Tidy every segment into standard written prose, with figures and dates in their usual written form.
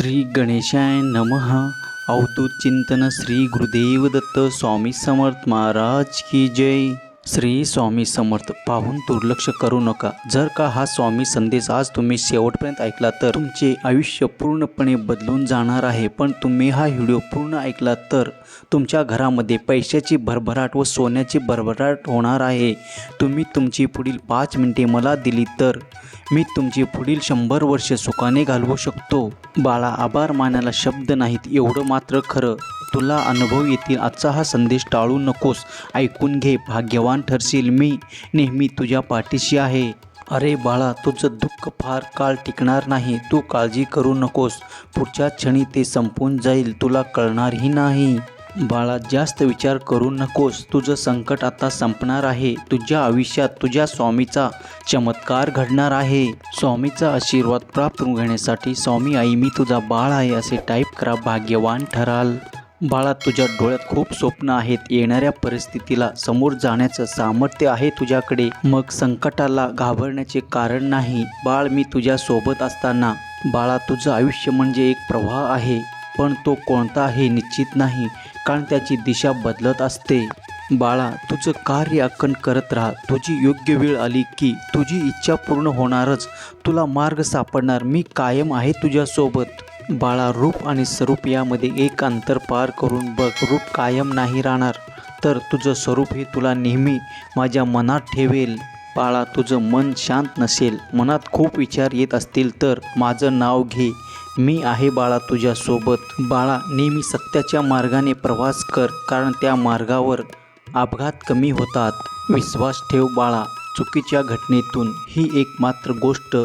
श्री गणेशाय नमः. अवधूत चिंतन श्री गुरुदेव दत्त स्वामी समर्थ महाराज की जय. श्री स्वामी समर्थ. पाहून दुर्लक्ष करू नका. जर का हा स्वामी संदेश आज तुम्ही शेवटपर्यंत ऐकला तर तुमचे आयुष्य पूर्णपणे बदलून जाणार आहे. पण तुम्ही हा व्हिडिओ पूर्ण ऐकला तर तुमच्या घरामध्ये पैशाची भरभराट व सोन्याची भरभराट होणार आहे. तुम्ही तुमची पुढील 5 मिनिटे मला दिली तर मी तुमची पुढील 100 वर्षे सुखाने घालवू शकतो. बाळा, आभार मानायला शब्द नाहीत, एवढं मात्र खरं. तुला अनुभव येतील. आजचा हा संदेश टाळू नकोस. ऐकून घे. भाग्यवान ठरशील. मी नेहमी तुझ्या पाठीशी आहे. अरे बाळा, तुझं दुःख फार काळ टिकणार नाही. तू काळजी करू नकोस. पुढच्या क्षणी ते संपून जाईल. तुला कळणारही नाही. बाळा, जास्त विचार करू नकोस. तुझं संकट आता संपणार आहे. तुझ्या आयुष्यात तुझ्या स्वामीचा चमत्कार घडणार आहे. स्वामीचा आशीर्वाद प्राप्त घेण्यासाठी स्वामी आई मी तुझा बाळ आहे असे टाईप करा. भाग्यवान ठराल. बाळा, तुझ्या डोळ्यात खूप स्वप्न आहेत. येणाऱ्या परिस्थितीला समोर जाण्याचं सामर्थ्य आहे तुझ्याकडे. मग संकटाला घाबरण्याचे कारण नाही. बाळ, मी तुझ्या सोबत असताना. बाळा, तुझं आयुष्य म्हणजे एक प्रवाह आहे, पण तो कोणता हे निश्चित नाही, कारण त्याची दिशा बदलत असते. बाळा, तुझं कार्य अखंड करत राहा. तुझी योग्य वेळ आली की तुझी इच्छा पूर्ण होणारच. तुला मार्ग सापडणार. मी कायम आहे तुझ्यासोबत. बाळा, रूप आणि स्वरूप यामध्ये एक अंतर पार करून बघ. रूप कायम नाही राहणार, तर तुझं स्वरूप हे तुला नेहमी माझ्या मनात ठेवेल. बाळा, तुझं मन शांत नसेल, मनात खूप विचार येत असतील तर माझं नाव घे. मी आहे बाळा तुझ्यासोबत. बाळा, नेहमी सत्याच्या मार्गाने प्रवास कर, कारण त्या मार्गावर अपघात कमी होतात. विश्वास ठेव बाळा. चुकीच्या घटनेतून ही एक मात्र गोष्ट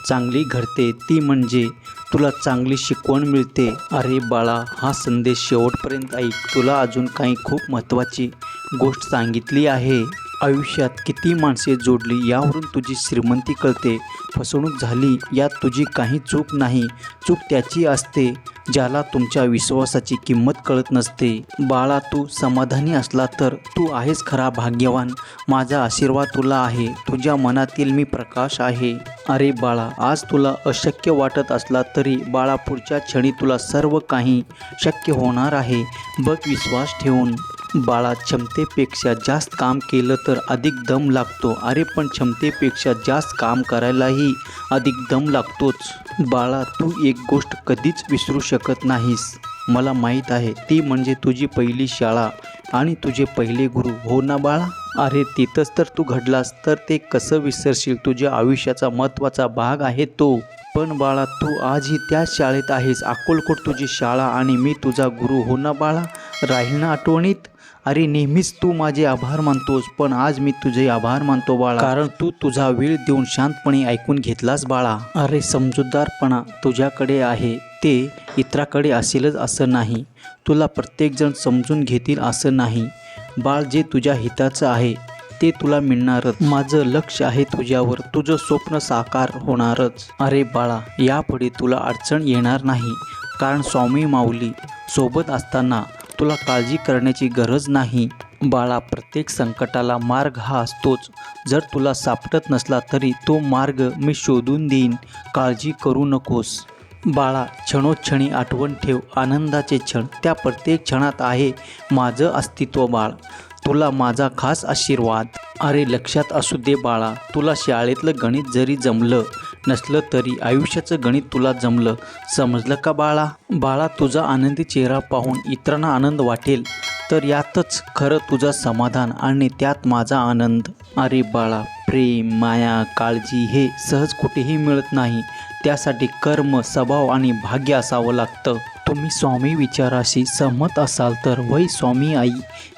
चांगली घडते, ती म्हणजे तुला चांगली शिकवण मिळते. अरे बाळा, हा संदेश शेवटपर्यंत ऐक. तुला अजून काही खूप महत्त्वाची गोष्ट सांगितली आहे. आयुष्यात किती माणसे जोडली यावरून तुझी श्रीमंती कळते. फसवणूक झाली यात तुझी काही चूक नाही. चूक त्याची असते ज्याला तुमच्या विश्वासाची किंमत कळत नसते. बाळा, तू समाधानी असला तर तू आहेस खरा भाग्यवान. माझा आशीर्वाद तुला आहे. तुझ्या मनातील मी प्रकाश आहे. अरे बाळा, आज तुला अशक्य वाटत असला तरी बाळा, पुढच्या क्षणी तुला सर्व काही शक्य होणार आहे. बघ विश्वास ठेवून. बाळा, क्षमतेपेक्षा जास्त काम केलं तर अधिक दम लागतो. अरे पण क्षमतेपेक्षा जास्त काम करायलाही अधिक दम लागतोच. बाळा, तू एक गोष्ट कधीच विसरू शकत नाहीस. मला माहीत आहे, ती म्हणजे तुझी पहिली शाळा आणि तुझे पहिले गुरु. हो ना बाळा? अरे तिथंच तर तू घडलास, तर ते कसं विसरशील? तुझ्या आयुष्याचा महत्त्वाचा भाग आहे तो. पण बाळा, तू आजही त्याच शाळेत आहेस. अक्कलकोट तुझी शाळा आणि मी तुझा गुरु. हो ना बाळा? राहील ना आठवणीत? अरे नेहमीच तू माझे आभार मानतोस, पण आज मी तुझे आभार मानतो बाळा, कारण तू तुझा वेळ देऊन शांतपणे ऐकून घेतलास बाळा. अरे समजूतदारपणा तुझ्याकडे आहे, ते इतराकडे असेलच असं नाही. तुला प्रत्येकजण समजून घेतील असं नाही. बाळ, जे तुझ्या हिताचं आहे ते तुला मिळणारच. माझं लक्ष आहे तुझ्यावर. तुझं स्वप्न साकार होणारच. अरे बाळा, यापुढे तुला अडचण येणार नाही, कारण स्वामी माऊली सोबत असताना तुला काळजी करण्याची गरज नाही. बाळा, प्रत्येक संकटाला मार्ग हा असतोच. जर तुला सापडत नसला तरी तो मार्ग मी शोधून देईन. काळजी करू नकोस. बाळा, क्षणोक्षणी आठवण ठेव. आनंदाचे क्षण, त्या प्रत्येक क्षणात आहे माझं अस्तित्व. बाळ, तुला माझा खास आशीर्वाद. अरे लक्षात असू दे बाळा, तुला शाळेतलं गणित जरी जमलं नसलं तरी आयुष्याचं गणित तुला जमलं. समजलं का बाळा? बाळा, तुझा आनंदी चेहरा पाहून इतरांना आनंद वाटेल, तर यातच खरं तुझं समाधान आणि त्यात माझा आनंद. अरे बाळा, प्रेम, माया, काळजी हे सहज कुठेही मिळत नाही. त्यासाठी कर्म, स्वभाव आणि भाग्य असावं लागतं. तुम्ही स्वामी विचाराशी सहमत असाल तर वै स्वामी आई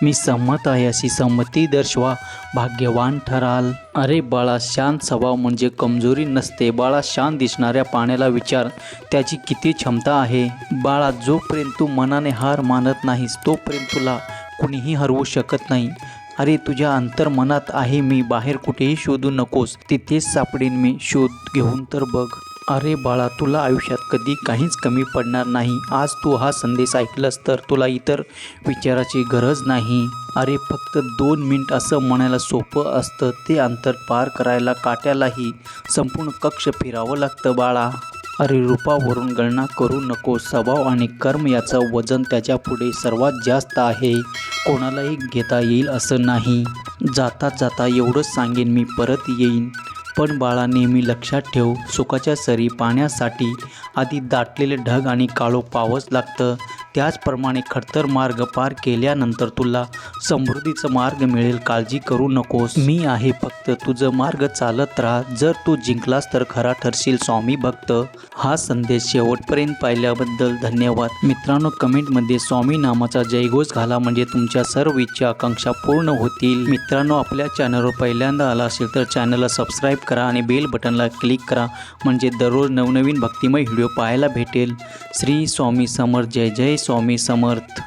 मी सहमत आहे अशी संमती दर्शवा. भाग्यवान ठराल. अरे बाळा, शांत स्वभाव म्हणजे कमजोरी नसते. बाळा, शांत दिसणाऱ्या पाण्याला विचार, त्याची किती क्षमता आहे. बाळा, जोपर्यंत तू मनाने हार मानत नाहीस तोपर्यंत तुला कुणीही हरवू शकत नाही. अरे तुझ्या अंतर्मनात आहे मी. बाहेर कुठेही शोधू नकोस, तिथेच सापडेन मी. शोध घेऊन तर बघ. अरे बाळा, तुला आयुष्यात कधी काहीच कमी पडणार नाही. आज तू हा संदेश ऐकलास तर तुला इतर विचाराची गरज नाही. अरे फक्त 2 मिनिट असं म्हणायला सोपं असतं. ते अंतर पार करायला काट्यालाही संपूर्ण कक्ष फिरावं लागतं बाळा. अरे रूपावरून गणना करू नको, स्वभाव आणि कर्म याचं वजन त्याच्या पुढे सर्वात जास्त आहे. कोणालाही घेता येईल असं नाही. जाता जाता एवढंच सांगेन, मी परत येईन. पण बाळा नेहमी लक्षात ठेव, सुखाच्या सरी पाण्यासाठी आधी दाटलेले ढग आणि काळोख पाहावंच लागतं. त्याचप्रमाणे खडतर मार्ग पार केल्यानंतर तुला समृद्धीचा मार्ग मिळेल. काळजी करू नकोस, मी आहे, फक्त तुझं मार्ग चालत राहा. जर तू जिंकलास तर खरा ठरशील स्वामी भक्त. हा संदेश शेवटपर्यंत पाहिल्याबद्दल धन्यवाद. मित्रांनो, कमेंटमध्ये स्वामी नामाचा जयघोष घाला, म्हणजे तुमच्या सर्व इच्छा आकांक्षा पूर्ण होतील. मित्रांनो, आपल्या चॅनलवर पहिल्यांदा आला असेल तर चॅनलला सबस्क्राईब करा आणि बेल बटनला क्लिक करा, म्हणजे दररोज नवनवीन भक्तिमय व्हिडिओ पाहायला भेटेल. श्री स्वामी समर्थ. जय जय स्वामी समर्थ.